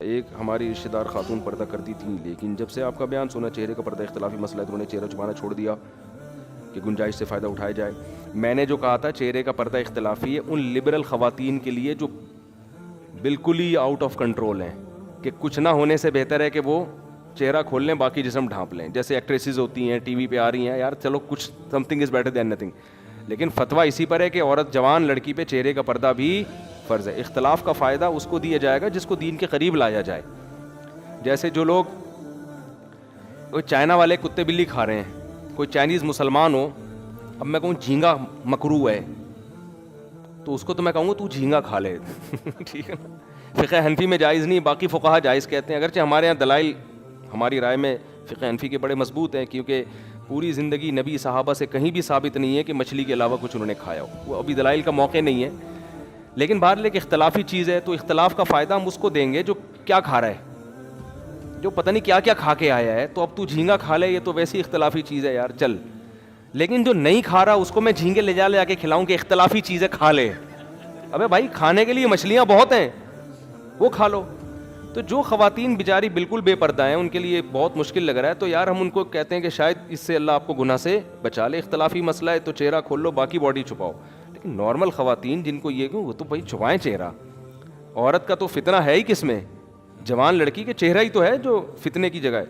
ایک ہماری رشتہ دار خاتون پردہ کرتی تھیں، لیکن جب سے آپ کا بیان سنا چہرے کا پردہ اختلافی مسئلہ ہے تو انہوں نے چہرہ چھپانا چھوڑ دیا کہ گنجائش سے فائدہ اٹھایا جائے۔ میں نے جو کہا تھا چہرے کا پردہ اختلافی ہے ان لبرل خواتین کے لیے جو بالکل ہی آؤٹ آف کنٹرول ہیں، کہ کچھ نہ ہونے سے بہتر ہے کہ وہ چہرہ کھول لیں باقی جسم ڈھانپ لیں، جیسے ایکٹریسز ہوتی ہیں ٹی وی پہ آ رہی ہیں، یار چلو کچھ some thing is better than nothing, لیکن فتویٰ اسی پر ہے کہ عورت جوان لڑکی پہ چہرے کا پردہ بھی فرض ہے۔ اختلاف کا فائدہ اس کو دیا جائے گا جس کو دین کے قریب لایا جائے۔ جیسے جو لوگ کوئی چائنا والے کتے بلی کھا رہے ہیں، کوئی چائنیز مسلمان ہو، اب میں کہوں جھینگا مکروہ ہے تو اس کو تو میں کہوں گا تو جھینگا کھا لے ٹھیک ہے نا۔ فقہ حنفی میں جائز نہیں، باقی فقہا جائز کہتے ہیں، اگرچہ ہمارے یہاں دلائل ہماری رائے میں فقہ حنفی کے بڑے مضبوط ہیں، کیونکہ پوری زندگی نبی صحابہ سے کہیں بھی ثابت نہیں ہے کہ مچھلی کے علاوہ کچھ انہوں نے کھایا ہو، وہ ابھی دلائل کا موقع نہیں ہے۔ لیکن بہرحال ایک اختلافی چیز ہے تو اختلاف کا فائدہ ہم اس کو دیں گے جو کیا کھا رہا ہے، جو پتہ نہیں کیا کیا کھا کے آیا ہے، تو اب تو جھینگا کھا لے، یہ تو ویسی اختلافی چیز ہے یار چل، لیکن جو نہیں کھا رہا اس کو میں جھینگے لے جا کے کھلاؤں کہ اختلافی چیز ہے کھا لے، ابے بھائی کھانے کے لیے مچھلیاں بہت ہیں وہ کھا لو۔ تو جو خواتین بیچاری بالکل بے پردہ ہیں ان کے لیے بہت مشکل لگ رہا ہے، تو یار ہم ان کو کہتے ہیں کہ شاید اس سے اللہ آپ کو گناہ سے بچا لے، اختلافی مسئلہ ہے تو چہرہ کھول لو باقی باڈی چھپاؤ، لیکن نارمل خواتین جن کو یہ وہ تو بھائی چھپائیں چہرہ، عورت کا تو فتنہ ہے ہی کس میں، جوان لڑکی کے چہرہ ہی تو ہے جو فتنے کی جگہ ہے۔